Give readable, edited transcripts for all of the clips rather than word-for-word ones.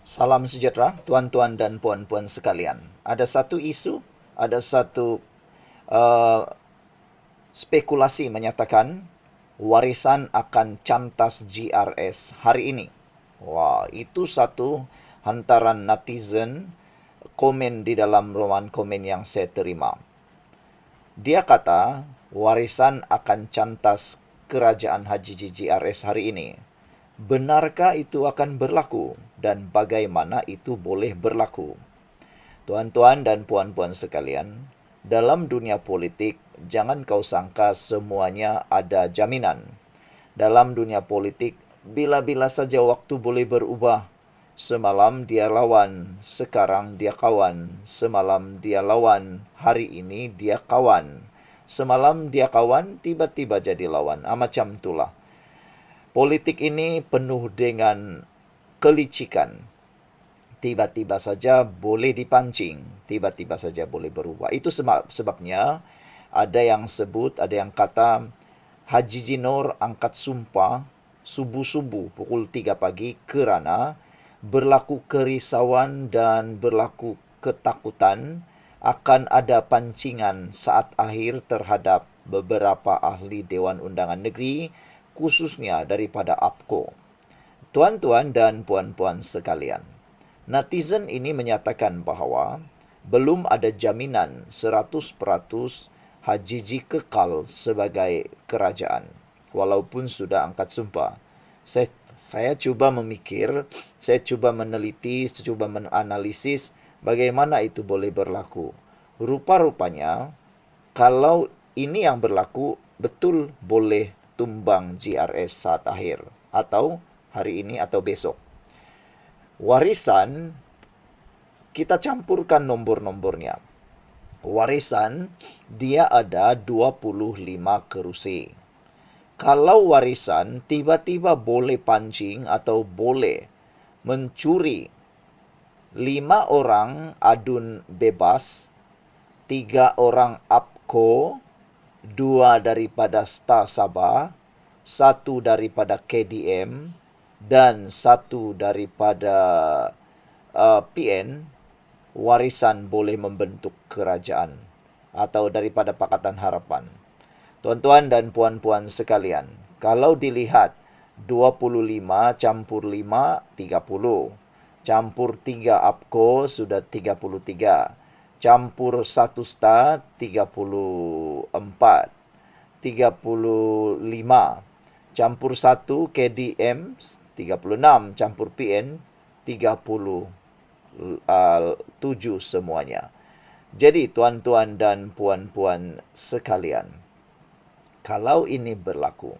Salam sejahtera, tuan-tuan dan puan-puan sekalian. Ada satu isu, ada satu uh, spekulasi menyatakan warisan akan cantas GRS hari ini. Wah, itu satu hantaran netizen komen di dalam ruangan komen yang saya terima. Dia kata warisan akan cantas kerajaan Haji GRS hari ini. Benarkah itu akan berlaku dan bagaimana itu boleh berlaku? Tuan-tuan dan puan-puan sekalian, dalam dunia politik, jangan kau sangka semuanya ada jaminan. Dalam dunia politik, bila-bila saja waktu boleh berubah. Semalam dia lawan, sekarang dia kawan. Semalam dia lawan, hari ini dia kawan. Semalam dia kawan, tiba-tiba jadi lawan. Macam itulah. Politik ini penuh dengan kelicikan. Tiba-tiba saja boleh dipancing, tiba-tiba saja boleh berubah. Itu sebabnya ada yang sebut, ada yang kata Haji Jinor angkat sumpah subuh-subuh pukul 3 pagi kerana berlaku kerisauan dan berlaku ketakutan akan ada pancingan saat akhir terhadap beberapa ahli Dewan Undangan Negeri, khususnya daripada APCO. Tuan-tuan dan puan-puan sekalian, netizen ini menyatakan bahawa belum ada jaminan 100% Hajiji kekal sebagai kerajaan walaupun sudah angkat sumpah. Saya cuba memikir, saya cuba meneliti, saya cuba menganalisis bagaimana itu boleh berlaku. Rupa-rupanya kalau ini yang berlaku, betul boleh tumbang GRS saat akhir atau hari ini atau besok. Warisan, kita campurkan nombor-nombornya. Warisan, dia ada 25 kerusi. Kalau warisan tiba-tiba boleh pancing atau boleh mencuri 5 orang adun bebas, 3 orang APCO, 2 daripada Star Sabah, 1 daripada KDM, dan 1 daripada PN, warisan boleh membentuk kerajaan atau daripada Pakatan Harapan. Tuan-tuan dan puan-puan sekalian, kalau dilihat 25 campur 5, 30. Campur 3 APCO sudah 33. Campur 1 star 34. 35. Campur 1 KDM 36. Campur PN 37 semuanya. Jadi tuan-tuan dan puan-puan sekalian, kalau ini berlaku,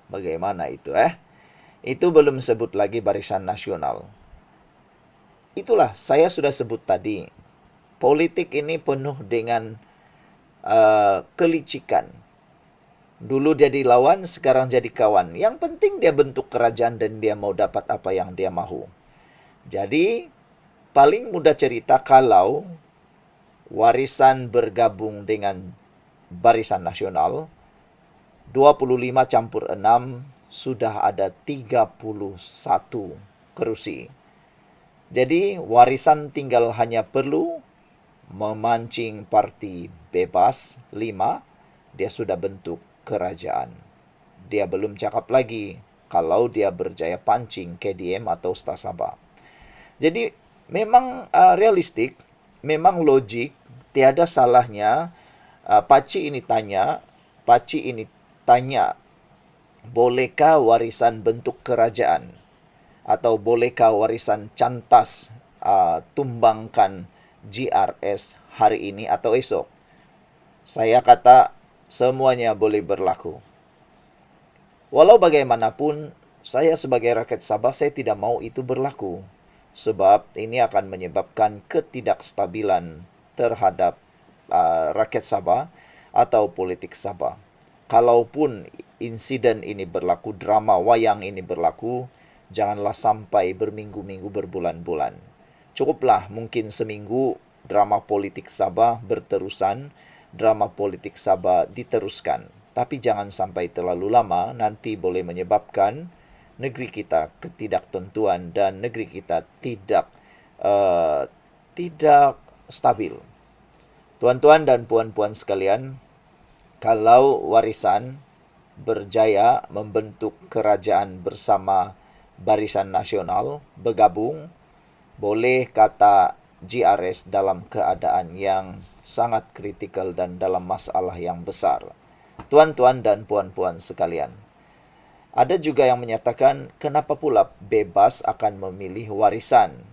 bagaimana itu Itu belum sebut lagi Barisan Nasional. Itulah saya sudah sebut tadi. Politik ini penuh dengan kelicikan. Dulu dia dilawan, sekarang jadi kawan. Yang penting dia bentuk kerajaan dan dia mau dapat apa yang dia mahu. Jadi, paling mudah cerita kalau warisan bergabung dengan Barisan Nasional, 25 campur 6 sudah ada 31 kerusi. Jadi, warisan tinggal hanya perlu memancing parti bebas 5, dia sudah bentuk kerajaan. Dia belum cakap lagi kalau dia berjaya pancing KDM atau Star Sabah. Jadi memang realistik, memang logik, tiada salahnya Pakcik ini tanya, bolehkah warisan bentuk kerajaan atau bolehkah warisan cantas tumbangkan GRS hari ini atau esok? Saya kata semuanya boleh berlaku. Walau bagaimanapun, saya sebagai rakyat Sabah, saya tidak mau itu berlaku. Sebab ini akan menyebabkan ketidakstabilan terhadap rakyat Sabah atau politik Sabah. Kalaupun insiden ini berlaku, drama wayang ini berlaku, janganlah sampai berminggu-minggu, berbulan-bulan. Cukuplah mungkin seminggu drama politik Sabah berterusan, drama politik Sabah diteruskan. Tapi jangan sampai terlalu lama, nanti boleh menyebabkan negeri kita ketidaktentuan dan negeri kita tidak stabil. Tuan-tuan dan puan-puan sekalian, kalau warisan berjaya membentuk kerajaan bersama Barisan Nasional bergabung, boleh kata GRS dalam keadaan yang sangat kritikal dan dalam masalah yang besar. Tuan-tuan dan puan-puan sekalian, ada juga yang menyatakan kenapa pula bebas akan memilih warisan.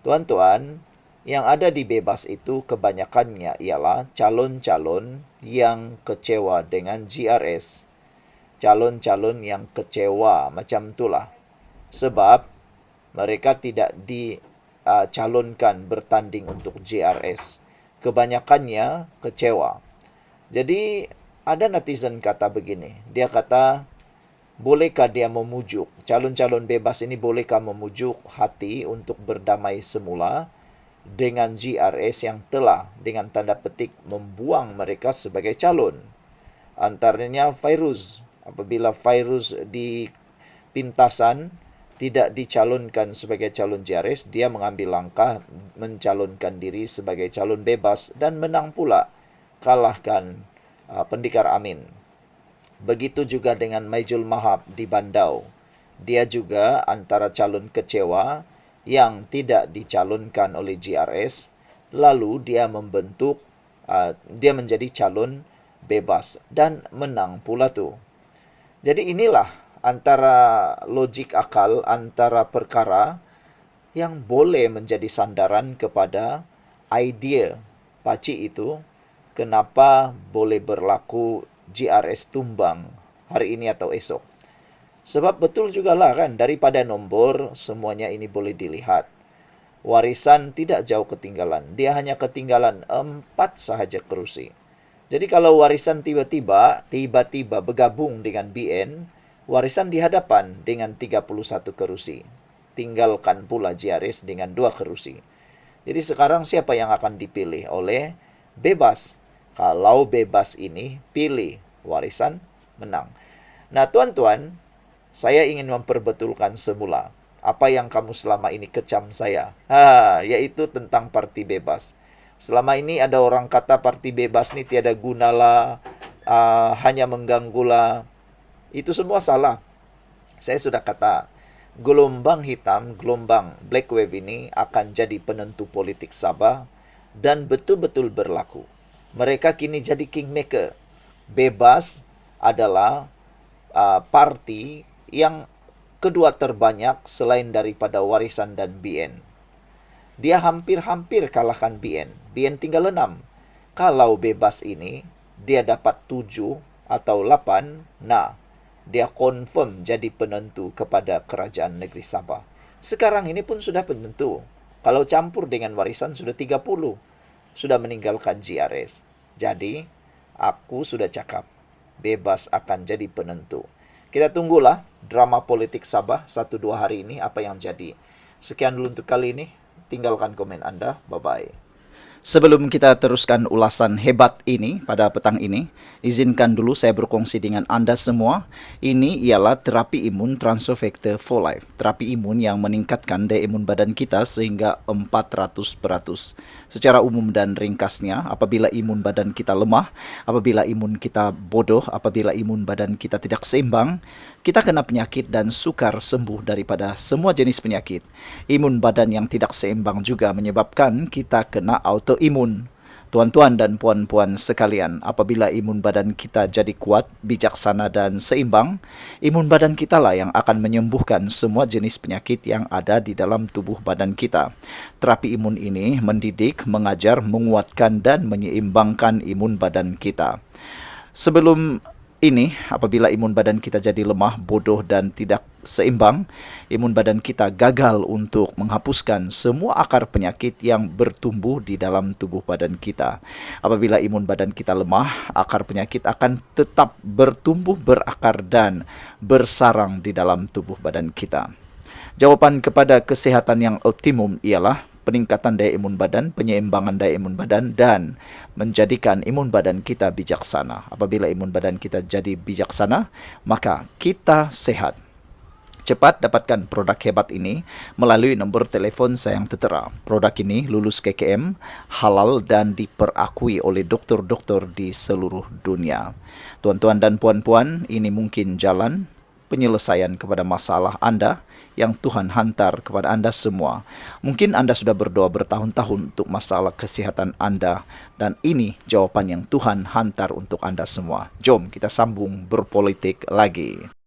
Tuan-tuan, yang ada di bebas itu kebanyakannya ialah calon-calon yang kecewa dengan GRS. Calon-calon yang kecewa macam itulah. Sebab mereka tidak dicalonkan bertanding untuk GRS. Kebanyakannya kecewa. Jadi ada netizen kata begini. Dia kata, bolehkah dia memujuk, calon-calon bebas ini bolehkah memujuk hati untuk berdamai semula dengan GRS yang telah dengan tanda petik membuang mereka sebagai calon. Antaranya Fairuz. Apabila Fairuz di pintasan tidak dicalonkan sebagai calon GRS, dia mengambil langkah mencalonkan diri sebagai calon bebas dan menang pula, kalahkan Pendikar Amin. Begitu juga dengan Maijul Mahab di Bandau. Dia juga antara calon kecewa yang tidak dicalonkan oleh GRS, lalu dia dia menjadi calon bebas dan menang pula tu. Jadi inilah antara logik akal, antara perkara yang boleh menjadi sandaran kepada idea pakcik itu, kenapa boleh berlaku GRS tumbang hari ini atau esok. Sebab betul jugalah kan, daripada nombor semuanya ini boleh dilihat. Warisan tidak jauh ketinggalan. Dia hanya ketinggalan 4 sahaja kerusi. Jadi kalau warisan tiba-tiba bergabung dengan BN, warisan di hadapan dengan 31 kerusi. Tinggalkan pula GRS dengan 2 kerusi. Jadi sekarang siapa yang akan dipilih oleh bebas? Kalau bebas ini pilih warisan, menang. Nah tuan-tuan, saya ingin memperbetulkan semula apa yang kamu selama ini kecam saya. Yaitu tentang parti bebas. Selama ini ada orang kata parti bebas ni tiada gunalah, hanya mengganggulah. Itu semua salah. Saya sudah kata, gelombang hitam, gelombang black wave ini akan jadi penentu politik Sabah dan betul-betul berlaku. Mereka kini jadi kingmaker. Bebas adalah parti yang kedua terbanyak selain daripada warisan dan BN. Dia hampir-hampir kalahkan BN. BN tinggal 6. Kalau bebas ini, dia dapat 7 atau 8. Nah, dia confirm jadi penentu kepada kerajaan negeri Sabah. Sekarang ini pun sudah penentu. Kalau campur dengan warisan sudah 30. Sudah meninggalkan GRS. Jadi, aku sudah cakap, bebas akan jadi penentu. Kita tunggulah drama politik Sabah 1-2 hari ini apa yang jadi. Sekian dulu untuk kali ini. Tinggalkan komen Anda. Bye-bye. Sebelum kita teruskan ulasan hebat ini pada petang ini, izinkan dulu saya berkongsi dengan Anda semua. Ini ialah terapi imun transfer factor for life. Terapi imun yang meningkatkan daya imun badan kita sehingga 400%. Secara umum dan ringkasnya, apabila imun badan kita lemah, apabila imun kita bodoh, apabila imun badan kita tidak seimbang, kita kena penyakit dan sukar sembuh daripada semua jenis penyakit. Imun badan yang tidak seimbang juga menyebabkan kita kena autoimun. Tuan-tuan dan puan-puan sekalian, apabila imun badan kita jadi kuat, bijaksana dan seimbang, imun badan kita lah yang akan menyembuhkan semua jenis penyakit yang ada di dalam tubuh badan kita. Terapi imun ini mendidik, mengajar, menguatkan dan menyeimbangkan imun badan kita. Sebelum ini, apabila imun badan kita jadi lemah, bodoh dan tidak seimbang, imun badan kita gagal untuk menghapuskan semua akar penyakit yang bertumbuh di dalam tubuh badan kita. Apabila imun badan kita lemah, akar penyakit akan tetap bertumbuh, berakar dan bersarang di dalam tubuh badan kita. Jawapan kepada kesehatan yang optimum ialah peningkatan daya imun badan, penyeimbangan daya imun badan, dan menjadikan imun badan kita bijaksana. Apabila imun badan kita jadi bijaksana, maka kita sehat. Cepat dapatkan produk hebat ini melalui nombor telefon saya yang tertera. Produk ini lulus KKM, halal dan diperakui oleh doktor-doktor di seluruh dunia. Tuan-tuan dan puan-puan, ini mungkin jalan penyelesaian kepada masalah anda yang Tuhan hantar kepada anda semua. Mungkin anda sudah berdoa bertahun-tahun untuk masalah kesihatan anda, dan ini jawapan yang Tuhan hantar untuk anda semua. Jom kita sambung berpolitik lagi.